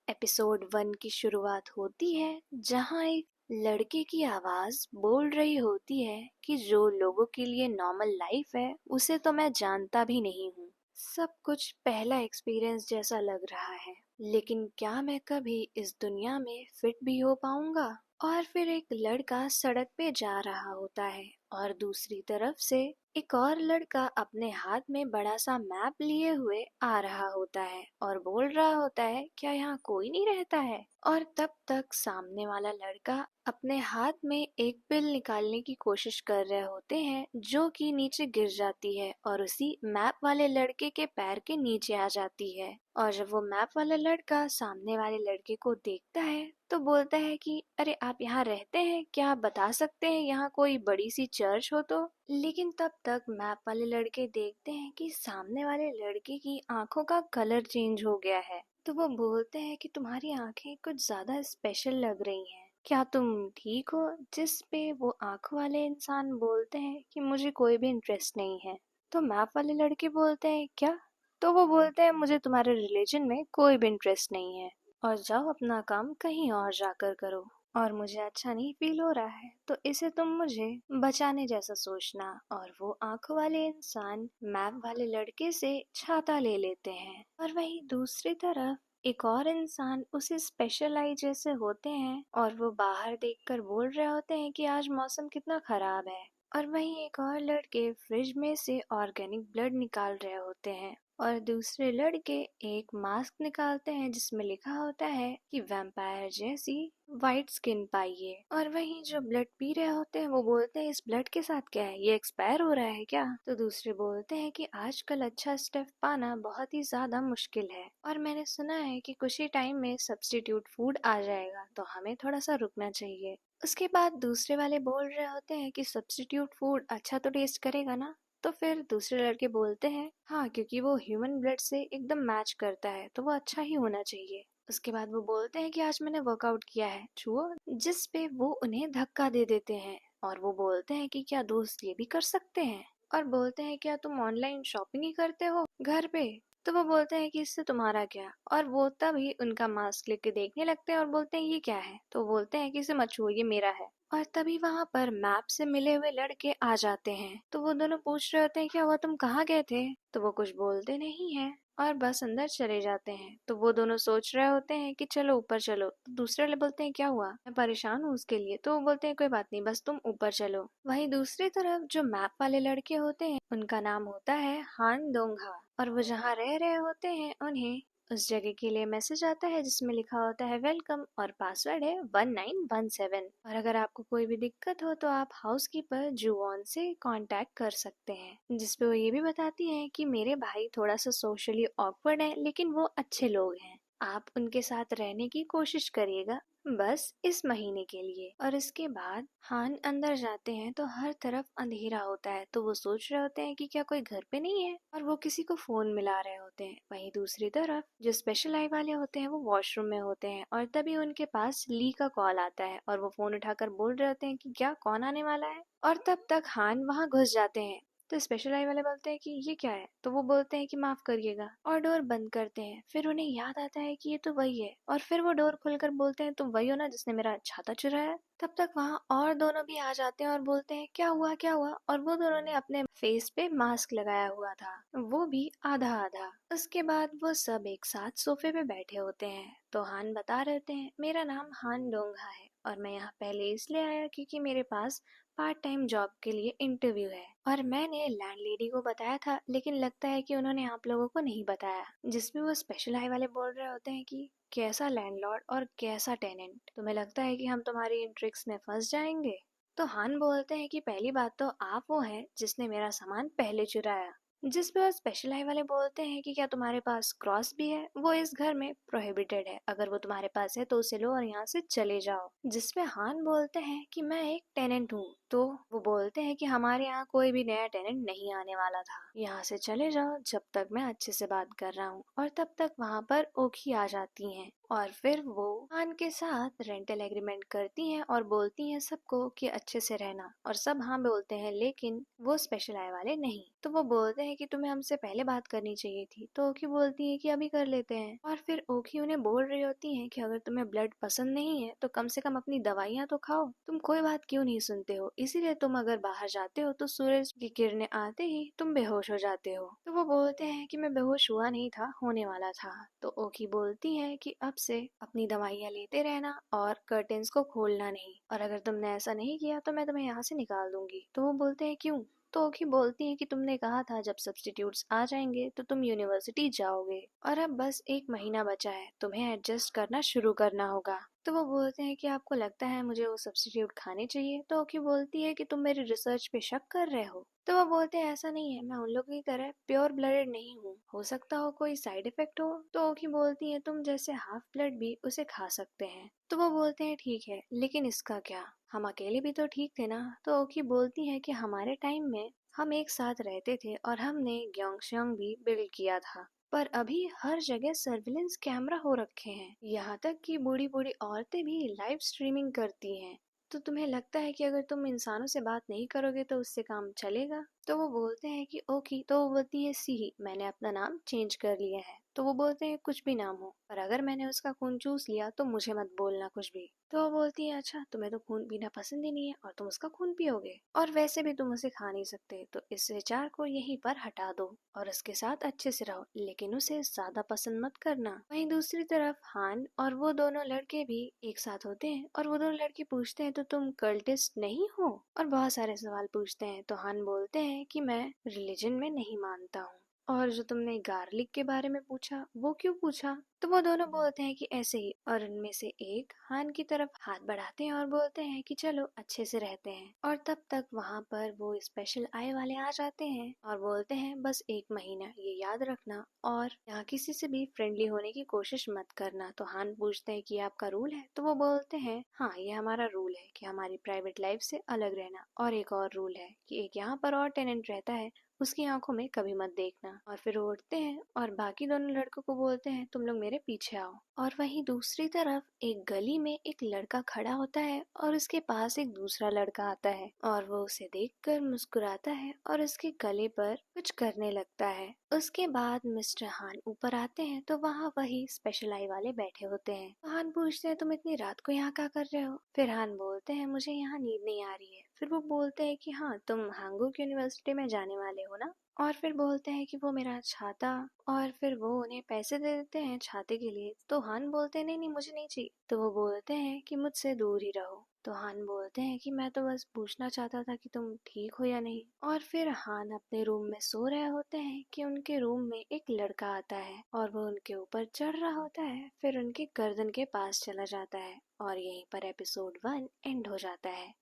Episode 1 की शुरुआत होती है जहां एक लड़के की आवाज बोल रही होती है कि जो लोगों के लिए नॉर्मल लाइफ है उसे तो मैं जानता भी नहीं हूँ। सब कुछ पहला एक्सपीरियंस जैसा लग रहा है, लेकिन क्या मैं कभी इस दुनिया में फिट भी हो पाऊंगा? और फिर एक लड़का सड़क पे जा रहा होता है और दूसरी तरफ से एक और लड़का अपने हाथ में बड़ा सा मैप लिए हुए आ रहा होता है और बोल रहा होता है क्या यहाँ कोई नहीं रहता है? और तब तक सामने वाला लड़का अपने हाथ में एक पिल निकालने की कोशिश कर रहे होते हैं जो कि नीचे गिर जाती है और उसी मैप वाले लड़के के पैर के नीचे आ जाती है। और जब वो मैप वाला लड़का सामने वाले लड़के को देखता है तो बोलता है कि अरे आप यहाँ रहते हैं क्या? आप बता सकते हैं यहाँ कोई बड़ी सी चर्च हो तो? लेकिन तब तक मैप वाले लड़के देखते हैं कि सामने वाले लड़के की आंखों का कलर चेंज हो गया है। तो वो बोलते हैं कि तुम्हारी आंखें कुछ ज्यादा स्पेशल लग रही हैं, क्या तुम ठीक हो? जिस पे वो आंखों वाले इंसान बोलते हैं कि मुझे कोई भी इंटरेस्ट नहीं है। तो मैप वाले लड़के बोलते हैं क्या? तो वो बोलते हैं मुझे तुम्हारे रिलीजन में कोई भी इंटरेस्ट नहीं है और जाओ अपना काम कहीं और जाकर करो। और मुझे अच्छा नहीं फील हो रहा है तो इसे तुम मुझे बचाने जैसा सोचना। और वो आंखों वाले इंसान मैप वाले लड़के से छाता ले लेते हैं। और वहीं दूसरी तरफ एक और इंसान उसे स्पेशल आई जैसे होते हैं और वो बाहर देखकर बोल रहे होते हैं कि आज मौसम कितना खराब है। और वहीं एक और लड़के फ्रिज में से ऑर्गेनिक ब्लड निकाल रहे होते हैं और दूसरे लड़के एक मास्क निकालते हैं जिसमें लिखा होता है कि वैम्पायर जैसी वाइट स्किन पाइए। और वहीं जो ब्लड पी रहे होते हैं वो बोलते हैं इस ब्लड के साथ क्या है, ये एक्सपायर हो रहा है क्या? तो दूसरे बोलते हैं कि आजकल अच्छा स्टफ पाना बहुत ही ज्यादा मुश्किल है और मैंने सुना है कि कुछ ही टाइम में सब्स्टिट्यूट फूड आ जाएगा तो हमें थोड़ा सा रुकना चाहिए। उसके बाद दूसरे वाले बोल रहे होते हैं कि सब्स्टिट्यूट फूड अच्छा तो टेस्ट करेगा ना? तो फिर दूसरे लड़के बोलते हैं हाँ, क्योंकि वो ह्यूमन ब्लड से एकदम मैच करता है तो वो अच्छा ही होना चाहिए। उसके बाद वो बोलते हैं कि आज मैंने वर्कआउट किया है छुओ, जिस पे वो उन्हें धक्का दे देते हैं। और वो बोलते हैं कि क्या दोस्त ये भी कर सकते हैं? और बोलते हैं क्या तुम ऑनलाइन शॉपिंग ही करते हो घर पे? तो वो बोलते हैं कि इससे तुम्हारा क्या? और वो तभी उनका मास्क लेके देखने लगते हैं और बोलते हैं ये क्या है? तो बोलते हैं कि इसे मत छुओ, ये मेरा है। और तभी वहां पर मैप से मिले हुए लड़के आ जाते हैं तो वो दोनों पूछ रहे होते हैं क्या हुआ, तुम कहाँ गए थे? तो वो कुछ बोलते नहीं है और बस अंदर चले जाते हैं। तो वो दोनों सोच रहे होते हैं कि चलो ऊपर चलो। तो दूसरे वाले बोलते हैं क्या हुआ, मैं परेशान हूँ उसके लिए। तो वो बोलते हैं कोई बात नहीं, बस तुम ऊपर चलो। वहीं दूसरी तरफ जो मैप वाले लड़के होते हैं उनका नाम होता है हान दोंगहा और वो जहाँ रह रहे होते हैं उन्हें उस जगह के लिए मैसेज आता है जिसमें लिखा होता है वेलकम और पासवर्ड है 1917। और अगर आपको कोई भी दिक्कत हो तो आप हाउसकीपर जुवॉन से कांटेक्ट कर सकते हैं। जिसपे वो ये भी बताती है कि मेरे भाई थोड़ा सा सोशली ऑकवर्ड है लेकिन वो अच्छे लोग हैं, आप उनके साथ रहने की कोशिश करिएगा बस इस महीने के लिए। और इसके बाद हान अंदर जाते हैं तो हर तरफ अंधेरा होता है तो वो सोच रहे होते हैं कि क्या कोई घर पे नहीं है और वो किसी को फोन मिला रहे होते हैं। वहीं दूसरी तरफ जो स्पेशल आई वाले होते हैं वो वॉशरूम में होते हैं और तभी उनके पास ली का कॉल आता है और वो फोन उठाकर बोल रहे होते हैं कि क्या कौन आने वाला है? और तब तक हान वहां घुस जाते हैं। तो स्पेशल आई वाले बोलते हैं कि ये क्या है? तो वो बोलते हैं कि माफ करिएगा और डोर बंद करते हैं। फिर उन्हें याद आता है कि ये तो वही है और फिर वो डोर खोलकर बोलते हैं तुम वही हो ना जिसने मेरा छाता चुराया? तब तक वहाँ और दोनों भी आ जाते हैं और बोलते हैं क्या हुआ क्या हुआ? और वो दोनों ने अपने फेस पे मास्क लगाया हुआ था, वो भी आधा आधा। उसके बाद वो सब एक साथ सोफे पे बैठे होते हैं तो हान बता रहे होते हैं मेरा नाम हान डोंगा है और मैं यहाँ पहले इसलिए आया क्योंकि मेरे पास पार्ट टाइम जॉब के लिए इंटरव्यू है और मैंने लैंडलेडी को बताया था लेकिन लगता है कि उन्होंने आप लोगों को नहीं बताया। जिसमें वो स्पेशल आई वाले बोल रहे होते हैं कि कैसा लैंडलॉर्ड और कैसा टेनेंट, तुम्हें लगता है कि हम तुम्हारी इन ट्रिक्स में फंस जाएंगे? तो हान बोलते हैं कि पहली बात तो आप वो हैं जिसने मेरा सामान पहले चुराया। जिस पे वो स्पेशल आई वाले बोलते हैं कि क्या तुम्हारे पास क्रॉस भी है? वो इस घर में प्रोहिबिटेड है, अगर वो तुम्हारे पास है तो उसे लो और यहाँ से चले जाओ। जिसपे हान बोलते हैं कि मैं एक टेनेंट हूँ। तो वो बोलते हैं कि हमारे यहाँ कोई भी नया टेनेंट नहीं आने वाला था, यहाँ से चले जाओ जब तक मैं अच्छे से बात कर रहा हूँ। और तब तक वहाँ पर ओखी आ जाती हैं और फिर वो हान के साथ रेंटल एग्रीमेंट करती हैं और बोलती हैं सबको कि अच्छे से रहना, और सब हाँ बोलते हैं, लेकिन वो स्पेशल आय वाले नहीं। तो वो बोलते हैं कि तुम्हें हमसे पहले बात करनी चाहिए थी। तो ओखी बोलती है कि अभी कर लेते हैं। और फिर ओखी उन्हें बोल रही होती है कि अगर तुम्हें ब्लड पसंद नहीं है तो कम से कम अपनी दवाइयाँ तो खाओ, तुम कोई बात क्यों नहीं सुनते हो, इसीलिए तुम अगर बाहर जाते हो तो सूरज की किरणें आते ही तुम बेहोश हो जाते हो। तो वो बोलते हैं कि मैं बेहोश हुआ नहीं था, होने वाला था। तो ओखी बोलती है कि अब से अपनी दवाइयाँ लेते रहना और कर्टेन्स को खोलना नहीं, और अगर तुमने ऐसा नहीं किया तो मैं तुम्हें यहाँ से निकाल दूंगी। तो वो बोलते हैं क्यों? तो ओखी बोलती है कि तुमने कहा था जब सब्स्टिट्यूट्स आ जाएंगे तो तुम यूनिवर्सिटी जाओगे, और अब बस 1 महीना बचा है, तुम्हें एडजस्ट करना शुरू करना होगा। तो वो बोलते हैं कि आपको लगता है मुझे वो सब्स्टिट्यूट खाने चाहिए? तो ओकी बोलती है कि तुम मेरी रिसर्च पे शक कर रहे हो? तो वो बोलते हैं ऐसा नहीं है, मैं उन लोगों की तरह प्योर ब्लडेड नहीं हूँ, हो सकता हो कोई साइड इफेक्ट हो। तो ओकी बोलती है तुम जैसे हाफ ब्लड भी उसे खा सकते हैं। तो वो बोलते हैं ठीक है, लेकिन इसका क्या, हम अकेले भी तो ठीक थे ना। तो ओकी बोलती है कि हमारे टाइम में हम एक साथ रहते थे और हमने ग्योंगशंग भी बिल्ड किया था, पर अभी हर जगह सर्विलेंस कैमरा हो रखे हैं, यहाँ तक कि बूढ़ी बूढ़ी औरतें भी लाइव स्ट्रीमिंग करती हैं। तो तुम्हें लगता है कि अगर तुम इंसानों से बात नहीं करोगे तो उससे काम चलेगा? तो वो बोलते हैं कि ओके। तो वो बोलती है सी, मैंने अपना नाम चेंज कर लिया है। तो वो बोलते हैं कुछ भी नाम हो, पर अगर मैंने उसका खून चूस लिया तो मुझे मत बोलना कुछ भी। तो वो बोलती है अच्छा, तुम्हें तो खून पीना पसंद ही नहीं है और तुम उसका खून पियोगे, और वैसे भी तुम उसे खा नहीं सकते, तो इस विचार को यहीं पर हटा दो और उसके साथ अच्छे से रहो, लेकिन उसे ज्यादा पसंद मत करना। वहीं दूसरी तरफ हान और वो दोनों लड़के भी एक साथ होते हैं और वो दोनों लड़के पूछते हैं तो तुम कल्टिस्ट नहीं हो, और बहुत सारे सवाल पूछते हैं। तो हान बोलते हैं कि मैं रिलीजन में नहीं मानता हूँ। और जो तुमने गार्लिक के बारे में पूछा, वो क्यों पूछा? तो वो दोनों बोलते हैं कि ऐसे ही, और उनमें से एक हान की तरफ हाथ बढ़ाते हैं और बोलते हैं कि चलो अच्छे से रहते हैं। और तब तक वहाँ पर वो स्पेशल आई वाले आ जाते हैं और बोलते हैं बस 1 महीना, ये याद रखना, और यहाँ किसी से भी फ्रेंडली होने की कोशिश मत करना। तो हान पूछते हैं कि आपका रूल है? तो वो बोलते हैं हाँ, ये हमारा रूल है कि हमारी प्राइवेट लाइफ से अलग रहना, और एक और रूल है कि एक यहाँ पर और टेनेंट रहता है, उसकी आंखों में कभी मत देखना। और फिर वो उठते हैं और बाकी दोनों लड़कों को बोलते हैं तुम लोग मेरे पीछे आओ। और वहीं दूसरी तरफ एक गली में एक लड़का खड़ा होता है और उसके पास एक दूसरा लड़का आता है और वो उसे देखकर मुस्कुराता है और उसके गले पर कुछ करने लगता है। उसके बाद मिस्टर हान ऊपर आते हैं तो वहाँ वही स्पेशल आई वाले बैठे होते हैं। तो हान पूछते हैं तुम इतनी रात को यहाँ क्या कर रहे हो? फिर हान बोलते हैं मुझे यहाँ नींद नहीं आ रही है। फिर वो बोलते हैं कि हाँ, तुम हांगुक यूनिवर्सिटी में जाने वाले हो ना? और फिर बोलते हैं कि वो मेरा छाता, और फिर वो उन्हें पैसे दे देते हैं छाते के लिए। तो हान बोलते हैं नहीं नहीं, मुझे नहीं चाहिए। तो वो बोलते हैं कि मुझसे दूर ही रहो। तो हान बोलते हैं कि मैं तो बस पूछना चाहता था कि तुम ठीक हो या नहीं। और फिर हान अपने रूम में सो रहे होते हैं कि उनके रूम में एक लड़का आता है और वो उनके ऊपर चढ़ रहा होता है, फिर उनके गर्दन के पास चला जाता है, और यहीं पर एपिसोड 1 एंड हो जाता है।